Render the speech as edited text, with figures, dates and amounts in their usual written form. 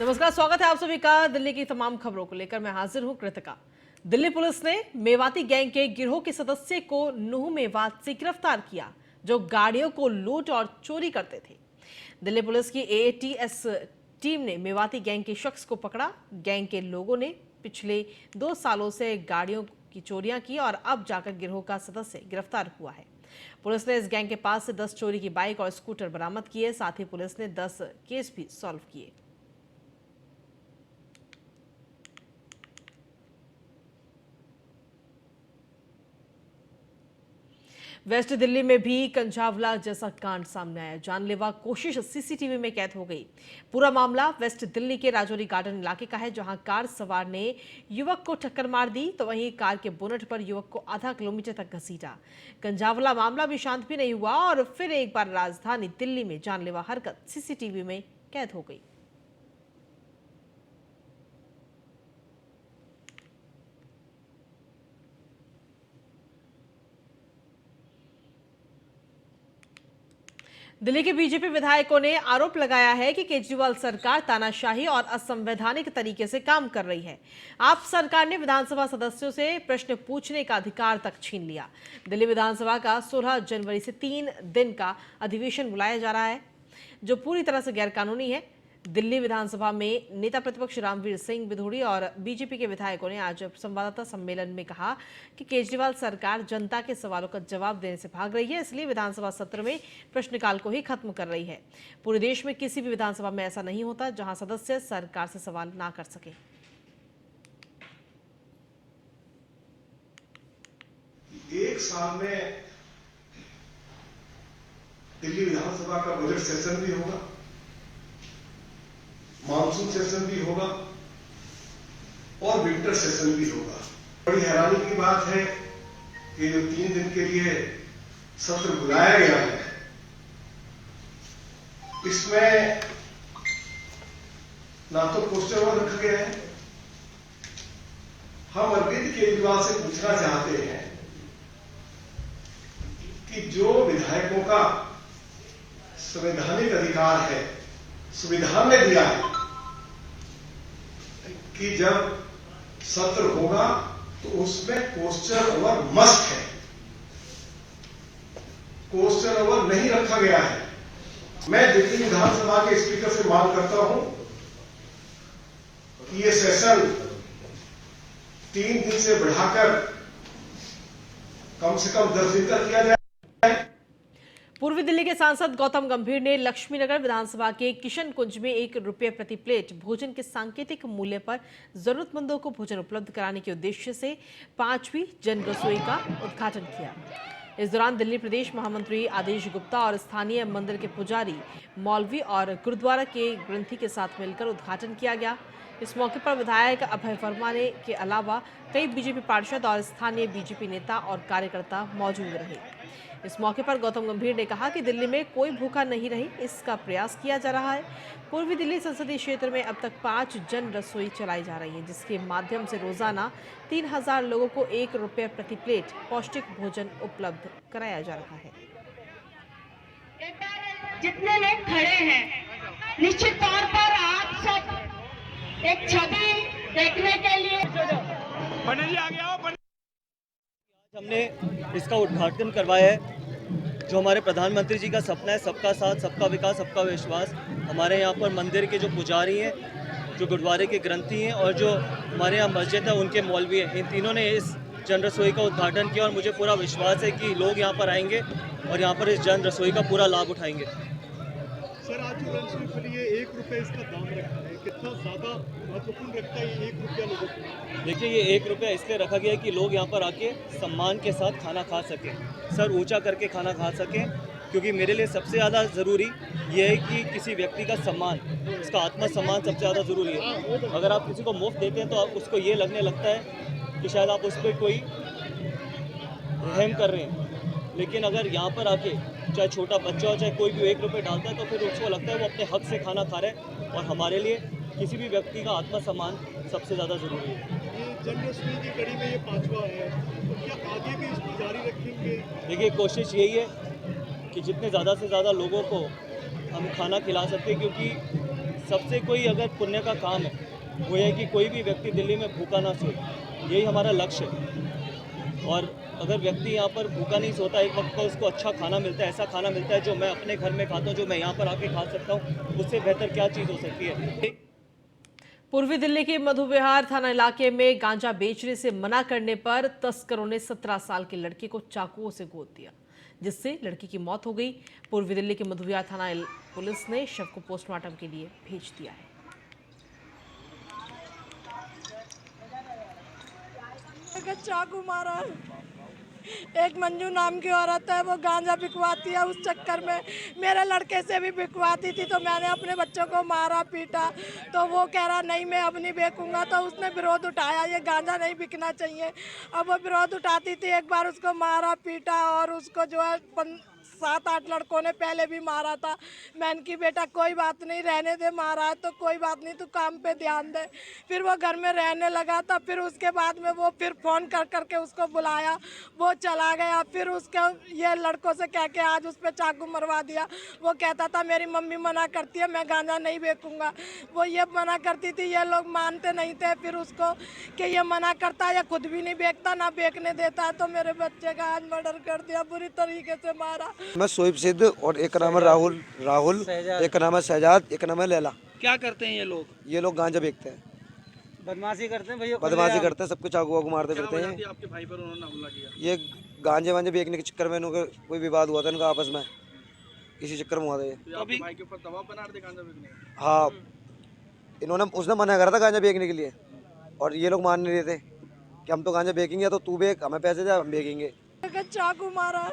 नमस्कार, स्वागत है आप सभी का। दिल्ली की तमाम खबरों को लेकर मैं हाजिर हूं कृतिका। दिल्ली पुलिस ने मेवाती गैंग के गिरोह के सदस्य को नुह मेवात से गिरफ्तार किया, जो गाड़ियों को लूट और चोरी करते थे। दिल्ली पुलिस की एटीएस टीम ने मेवाती गैंग के शख्स को पकड़ा। गैंग के लोगों ने पिछले 2 सालों से गाड़ियों की चोरियां की और अब जाकर गिरोह का सदस्य गिरफ्तार हुआ है। पुलिस ने इस गैंग के पास से 10 चोरी की बाइक और स्कूटर बरामद किए। साथ ही पुलिस ने 10 केस भी सॉल्व किए। वेस्ट दिल्ली में भी कंझावला जैसा कांड सामने आया। जानलेवा कोशिश सीसीटीवी में कैद हो गई। पूरा मामला वेस्ट दिल्ली के राजौरी गार्डन इलाके का है, जहां कार सवार ने युवक को टक्कर मार दी तो वहीं कार के बोनट पर युवक को आधा किलोमीटर तक घसीटा। कंझावला मामला भी शांत भी नहीं हुआ और फिर एक बार राजधानी दिल्ली में जानलेवा हरकत सीसीटीवी में कैद हो गई। दिल्ली के बीजेपी विधायकों ने आरोप लगाया है कि केजरीवाल सरकार तानाशाही और असंवैधानिक तरीके से काम कर रही है। आप सरकार ने विधानसभा सदस्यों से प्रश्न पूछने का अधिकार तक छीन लिया। दिल्ली विधानसभा का 16 जनवरी से 3 दिन का अधिवेशन बुलाया जा रहा है, जो पूरी तरह से गैरकानूनी है। दिल्ली विधानसभा में नेता प्रतिपक्ष रामवीर सिंह बिधूड़ी और बीजेपी के विधायकों ने आज संवाददाता सम्मेलन में कहा कि केजरीवाल सरकार जनता के सवालों का जवाब देने से भाग रही है, इसलिए विधानसभा सत्र में प्रश्नकाल को ही खत्म कर रही है। पूरे देश में किसी भी विधानसभा में ऐसा नहीं होता जहां सदस्य सरकार से सवाल ना कर सके। एक साल में दिल्ली विधानसभा का बजट सेशन भी होगा, मानसून सेशन भी होगा और विंटर सेशन भी होगा। बड़ी हैरानी की बात है कि जो 3 दिन के लिए सत्र बुलाया गया है, इसमें ना तो क्वेश्चन रखा गया है। हम अरविंद केजरीवाल से पूछना चाहते हैं कि जो विधायकों का संवैधानिक अधिकार है, संविधान ने दिया है कि जब सत्र होगा तो उसमें क्वेश्चन ओवर मस्ट है। क्वेश्चन ओवर नहीं रखा गया है। मैं दिल्ली विधानसभा के स्पीकर से मांग करता हूं कि ये सेशन 3 दिन से बढ़ाकर कम से कम 10 दिन तक किया जाए। पूर्वी दिल्ली के सांसद गौतम गंभीर ने लक्ष्मीनगर विधानसभा के किशन कुंज में ₹1 प्रति प्लेट भोजन के सांकेतिक मूल्य पर जरूरतमंदों को भोजन उपलब्ध कराने के उद्देश्य से 5वीं जन रसोई का उद्घाटन किया। इस दौरान दिल्ली प्रदेश महामंत्री आदेश गुप्ता और स्थानीय मंदिर के पुजारी, मौलवी और गुरुद्वारा के ग्रंथी के साथ मिलकर उद्घाटन किया गया। इस मौके पर विधायक अभय वर्मा ने के अलावा कई बीजेपी पार्षद और स्थानीय बीजेपी नेता और कार्यकर्ता मौजूद रहे। इस मौके पर गौतम गंभीर ने कहा कि दिल्ली में कोई भूखा नहीं रही, इसका प्रयास किया जा रहा है। पूर्वी दिल्ली संसदीय क्षेत्र में अब तक 5 जन रसोई चलाई जा रही है, जिसके माध्यम से रोजाना 3000 लोगों को ₹1 प्रति प्लेट पौष्टिक भोजन उपलब्ध कराया जा रहा है। जितने लोग खड़े हैं, निश्चित तौर पर आप सब एक छवि देखने के लिए हमने इसका उद्घाटन करवाया है। जो हमारे प्रधानमंत्री जी का सपना है, सबका साथ, सबका विकास, सबका विश्वास। हमारे यहाँ पर मंदिर के जो पुजारी हैं, जो गुरुद्वारे के ग्रंथी हैं और जो हमारे यहाँ मस्जिद है उनके मौलवी हैं, इन तीनों ने इस जन रसोई का उद्घाटन किया और मुझे पूरा विश्वास है कि लोग यहाँ पर आएंगे और यहाँ पर इस जन रसोई का पूरा लाभ उठाएंगे। सर, आज जो रसोई खुली है, ₹1 इसका दाम रखा है, कितना ज़्यादा महत्वपूर्ण रखता है ये ₹1 लोगों को? देखिए, ये ₹1 इसलिए रखा गया है कि लोग यहाँ पर आके सम्मान के साथ खाना खा सकें, सर ऊंचा करके खाना खा सकें, क्योंकि मेरे लिए सबसे ज़्यादा ज़रूरी ये है कि किसी व्यक्ति का सम्मान, उसका आत्मसम्मान सबसे ज़्यादा ज़रूरी है। अगर आप किसी को मुफ्त देते हैं तो उसको ये लगने लगता है कि शायद आप उस पर कोई रहम कर रहे हैं, लेकिन अगर यहाँ पर आके चाहे छोटा बच्चा हो चाहे कोई भी ₹1 डालता है तो फिर उसको लगता है वो अपने हक से खाना खा रहे हैं। और हमारे लिए किसी भी व्यक्ति का आत्मसम्मान सबसे ज़्यादा ज़रूरी है। ये जन रसोई की कड़ी में ये 5वां है, तो क्या आगे भी इसको जारी रखेंगे? देखिए, कोशिश यही है कि जितने ज़्यादा से ज़्यादा लोगों को हम खाना खिला सकते हैं, क्योंकि सबसे कोई अगर पुण्य का काम है वो ये है कि कोई भी व्यक्ति दिल्ली में भूखा ना सोए, यही हमारा लक्ष्य है। और अगर व्यक्ति यहाँ पर भूखा नहीं सोता, एक वक्त का उसको अच्छा खाना मिलता है, ऐसा खाना मिलता है जो मैं अपने घर में खाता हूँ, जो मैं यहाँ पर आके खा सकता हूँ, उससे बेहतर क्या चीज़ हो सकती है। पूर्वी दिल्ली के मधुविहार थाना इलाके में गांजा बेचने से मना करने पर तस्करों ने 17 साल के लड़के को चाकुओं से गोद दिया, जिससे लड़की की मौत हो गई। पूर्वी दिल्ली के मधुविहार थाना पुलिस ने शव को पोस्टमार्टम के लिए भेज दिया है। चाकू मारा। एक मंजू नाम की औरत है, वो गांजा बिकवाती है, उस चक्कर में मेरे लड़के से भी बिकवाती थी, तो मैंने अपने बच्चों को मारा पीटा, तो वो कह रहा नहीं मैं अब नहीं बेचूंगा, तो उसने विरोध उठाया, ये गांजा नहीं बिकना चाहिए। अब वो विरोध उठाती थी, एक बार उसको मारा पीटा और उसको जो है 7-8 लड़कों ने पहले भी मारा था। मैंने की बेटा कोई बात नहीं, रहने दे, मारा है तो कोई बात नहीं, तू काम पे ध्यान दे। फिर वो घर में रहने लगा था। फिर उसके बाद में वो फिर फ़ोन कर करके उसको बुलाया, वो चला गया। फिर उसके ये लड़कों से कह के आज उस पर चाकू मरवा दिया। वो कहता था मेरी मम्मी मना करती है, मैं गांजा नहीं बेचूंगा। वो ये मना करती थी, ये लोग मानते नहीं थे। फिर उसको कि ये मना करता है, या खुद भी नहीं बेचता ना बेचने देता है, तो मेरे बच्चे का आज मर्डर कर दिया, बुरी तरीके से मारा। मैं सोहिब सिद्ध और एक का नाम है राहुल, एक का नाम है शहजाद, एक का नाम है लैला। क्या करते हैं ये लोग? ये लोग गांजा बेचते हैं, बदमाशी करते हैं भैया, बदमाशी करते हैं, सबको चाकू वाकू मारते फिरते वजह हैं। थी आपके भाई पर उन्होंने हमला किया? ये गांजे वांजे बेचने के चक्कर में इनका कोई विवाद हुआ था इनका आपस में, इसी चक्कर में हुआ था ये। तो आपके भाई के ऊपर दबाव बना रहे थे गांजा बेचने का? हाँ, उसने मना करा था गांजा बेचने के लिए, और ये लोग मान नहीं रहे थे कि हम तो गांजा बेचेंगे, तो तू बेच, हमें पैसे दे, हम बेचेंगे। चाकू मारा।